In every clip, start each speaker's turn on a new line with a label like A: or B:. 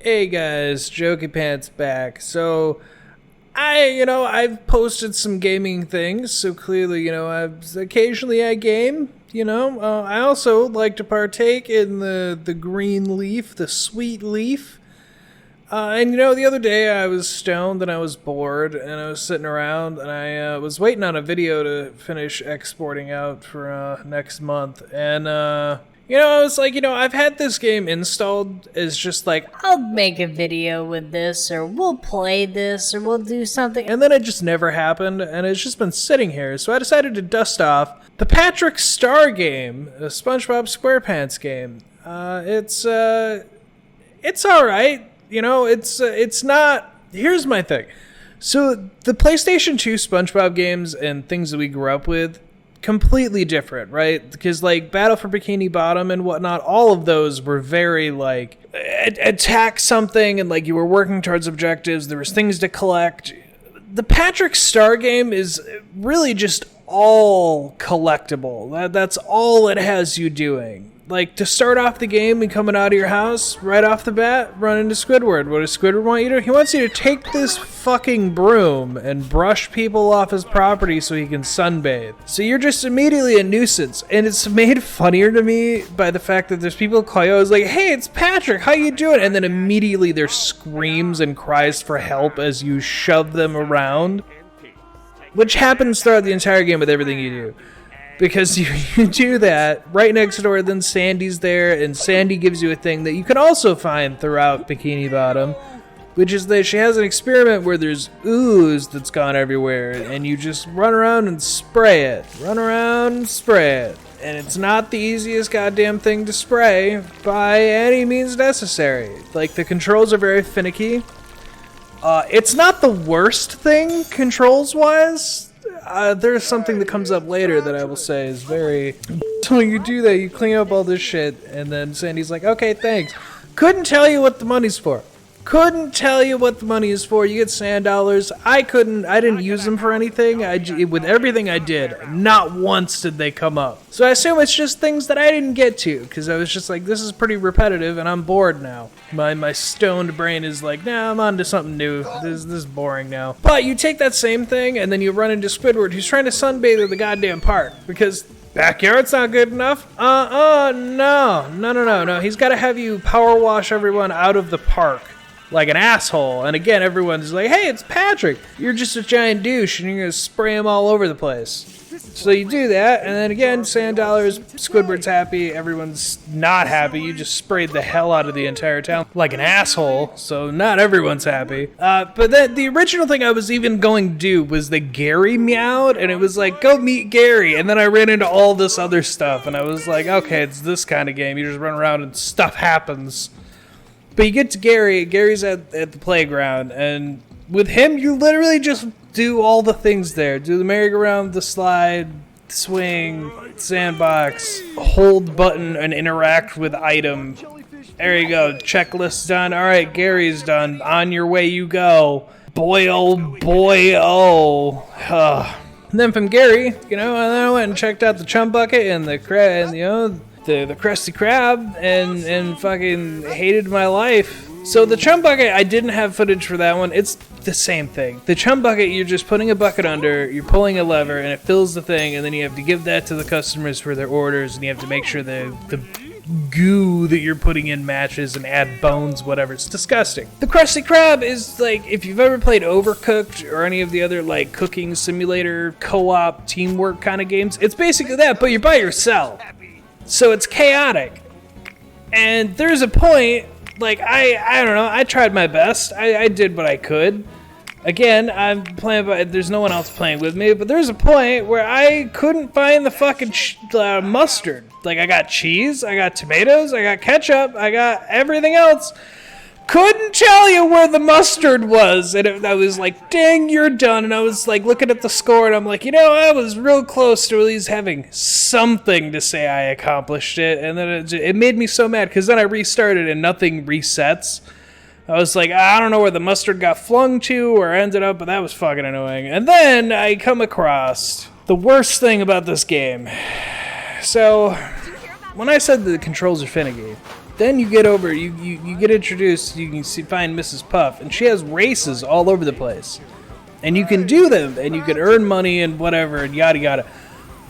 A: Hey guys, Jokey Pants back. So, I've posted some gaming things, so clearly, occasionally I game, I also like to partake in the green leaf, the sweet leaf. The other day I was stoned and I was bored and I was sitting around and I was waiting on a video to finish exporting out for next month. And, I was like, I've had this game installed as just like,
B: I'll make a video with this, or we'll play this, or we'll do something.
A: And then it just never happened, and it's just been sitting here. So I decided to dust off the Patrick Star game, a SpongeBob SquarePants game. It's all right. It's not. Here's my thing. So the PlayStation 2 SpongeBob games and things that we grew up with, completely different, right? Because like Battle for Bikini Bottom and whatnot, all of those were very like attack something and like you were working towards objectives. There was things to collect. The Patrick Star game is really just all collectible. That's all it has you doing. Like, to start off the game and coming out of your house, right off the bat, run into Squidward. What does Squidward want you to do? He wants you to take this fucking broom and brush people off his property so he can sunbathe. So you're just immediately a nuisance. And it's made funnier to me by the fact that there's people call you, I was like, hey, it's Patrick, how you doing? And then immediately there's screams and cries for help as you shove them around. Which happens throughout the entire game with everything you do. Because you do that, right next door, then Sandy's there, and Sandy gives you a thing that you can also find throughout Bikini Bottom, which is that she has an experiment where there's ooze that's gone everywhere, and you just run around and spray it. Run around and spray it. And it's not the easiest goddamn thing to spray by any means necessary. Like, the controls are very finicky. It's not the worst thing, controls-wise. There's something that comes up later that I will say is very... So you do that, you clean up all this shit, and then Sandy's like, okay, thanks. Couldn't tell you what the money's for. Couldn't tell you what the money is for. You get sand dollars. I didn't use them for anything. With everything I did, not once did they come up. So I assume it's just things that I didn't get to, because I was just like, this is pretty repetitive, and I'm bored now. My stoned brain is like, nah, I'm on to something new. This is boring now. But you take that same thing, and then you run into Squidward, who's trying to sunbathe at the goddamn park, because backyard's not good enough. No. He's got to have you power wash everyone out of the park. Like an asshole. And again, everyone's like, hey, it's Patrick. You're just a giant douche and you're going to spray him all over the place. So you do that, and then again, sand dollars, Squidward's happy, everyone's not happy. You just sprayed the hell out of the entire town like an asshole, so not everyone's happy. But then the original thing I was even going to do was the Gary meowed, and it was like, go meet Gary. And then I ran into all this other stuff, and I was like, okay, it's this kind of game. You just run around and stuff happens. But you get to Gary. Gary's at the playground, and with him, you literally just do all the things there. Do the merry-go-round, the slide, swing, sandbox, hold button, and interact with item. There you go. Checklist done. All right, Gary's done. On your way you go. Boy, oh, boy, oh. And then from Gary, and then I went and checked out the chum bucket and the Krusty Krab and fucking hated my life. So the chum bucket, I didn't have footage for that one. It's the same thing. The chum bucket, you're just putting a bucket under, you're pulling a lever, and it fills the thing, and then you have to give that to the customers for their orders, and you have to make sure the goo that you're putting in matches and add bones, whatever. It's disgusting. The Krusty Krab is like, if you've ever played Overcooked or any of the other like cooking simulator, co-op, teamwork kind of games, it's basically that, but you're by yourself. So it's chaotic. And there's a point, like, I don't know, I tried my best. I did what I could. Again, I'm playing, but there's no one else playing with me, but there's a point where I couldn't find the fucking mustard. Like, I got cheese, I got tomatoes, I got ketchup, I got everything else. Couldn't tell you where the mustard was. And I was like, dang, you're done. And I was like looking at the score, and I'm like, I was real close to at least having something to say I accomplished it. And then it made me so mad, because then I restarted and nothing resets. I was like, I don't know where the mustard got flung to or ended up, but that was fucking annoying. And then I come across the worst thing about this game. So, when I said the controls are finicky, Then you get over, you get introduced, you can find Mrs. Puff, and she has races all over the place. And you can do them, and you can earn money and whatever, and yada yada.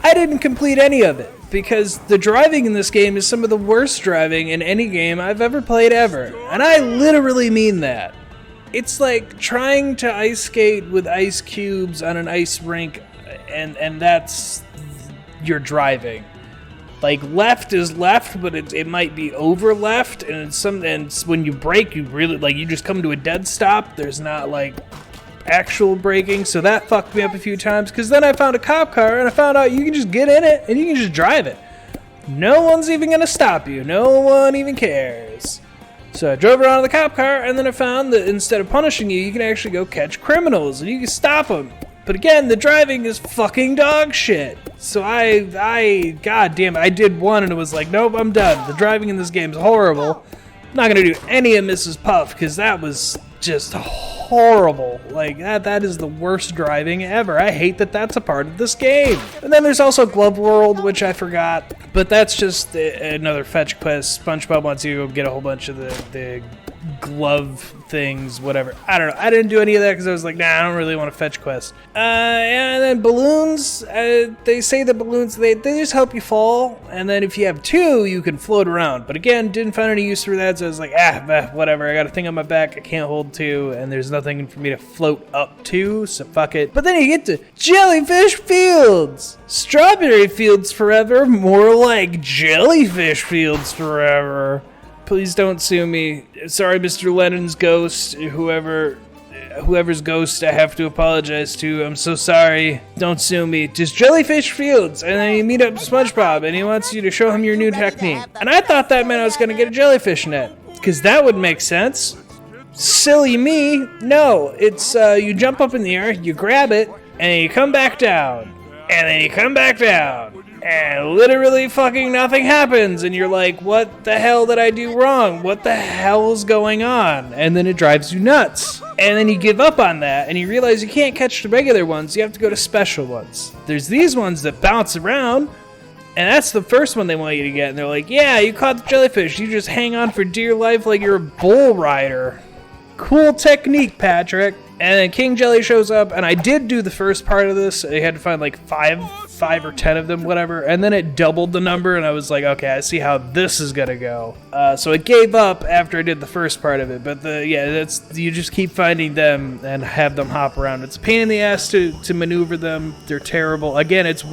A: I didn't complete any of it, because the driving in this game is some of the worst driving in any game I've ever played ever. And I literally mean that. It's like trying to ice skate with ice cubes on an ice rink, and that's your driving. Like, left is left, but it might be over left, and when you brake, you really, like, you just come to a dead stop. There's not, like, actual braking, so that fucked me up a few times, because then I found a cop car, and I found out you can just get in it, and you can just drive it. No one's even gonna stop you. No one even cares. So I drove around in the cop car, and then I found that instead of punishing you, you can actually go catch criminals, and you can stop them. But again, the driving is fucking dog shit. So god damn it, I did one, and it was like, nope, I'm done. The driving in this game is horrible. I'm not gonna do any of Mrs. Puff, because that was just horrible. Like, that is the worst driving ever. I hate that that's a part of this game. And then there's also Glove World, which I forgot, but that's just another fetch quest. SpongeBob wants you to go get a whole bunch of the glove things, whatever. I don't know. I didn't do any of that because I was like, nah, I don't really want to fetch quest. And then balloons, they say the balloons, they just help you fall, and then if you have two, you can float around. But again, didn't find any use for that, so I was like, whatever. I got a thing on my back, I can't hold two, and there's nothing for me to float up to, so fuck it. But then you get to Jellyfish Fields! Strawberry Fields Forever, more like Jellyfish Fields Forever. Please don't sue me. Sorry, Mr. Lennon's ghost, whoever's ghost I have to apologize to. I'm so sorry. Don't sue me. Just Jellyfish Fields, and then you meet up SpongeBob, and he wants you to show him your new technique. And I thought that meant I was going to get a jellyfish net, because that would make sense. Silly me. No, it's you jump up in the air, you grab it, and you come back down. And then you come back down. And literally fucking nothing happens, and you're like, what the hell did I do wrong? What the hell is going on? And then it drives you nuts. And then you give up on that, and you realize you can't catch the regular ones, you have to go to special ones. There's these ones that bounce around, and that's the first one they want you to get, and they're like, yeah, you caught the jellyfish, you just hang on for dear life like you're a bull rider. Cool technique, Patrick. And then King Jelly shows up, and I did do the first part of this. I had to find like five or 10 of them, whatever, and then it doubled the number, and I was like, okay, I see how this is gonna go. So I gave up after I did the first part of it, but you just keep finding them and have them hop around. It's a pain in the ass to maneuver them. They're terrible. Again, it's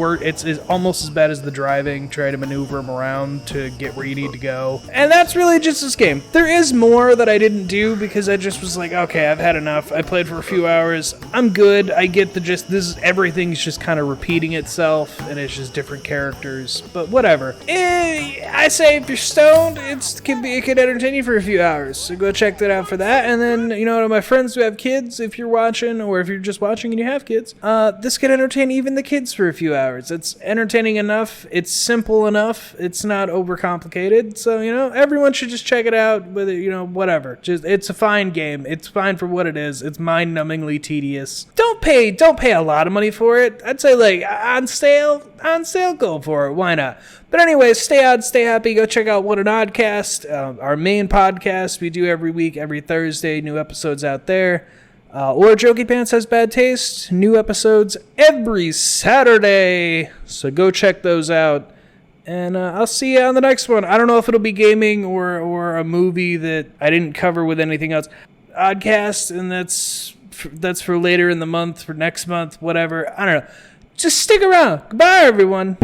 A: almost as bad as the driving. Try to maneuver them around to get where you need to go. And that's really just this game. There is more that I didn't do because I just was like, okay, I've had enough. I played for a few hours. I'm good. I get the gist. Everything's just kind of repeating itself, and it's just different characters. But whatever. I say if you're stoned, it can entertain you for a few hours. So go check that out for that. And then, to my friends who have kids, if you're watching, or if you're just watching and you have kids, this can entertain even the kids for a few hours. It's entertaining enough. It's simple enough. It's not overcomplicated. So, everyone should just check it out. Whether, whatever. It's a fine game. It's fine for what it is. It's mind-numbingly tedious. Don't pay a lot of money for it. I'd say, like, on sale, go for it. Why not? But anyways, stay out, stay happy. Go check out What an Oddcast, our main podcast we do every week, every Thursday. New episodes out there. Or Jokey Pants Has Bad Taste. New episodes every Saturday. So go check those out. And I'll see you on the next one. I don't know if it'll be gaming or a movie that I didn't cover with anything else. Oddcast, and that's for later in the month, for next month, whatever. I don't know. Just stick around. Goodbye, everyone.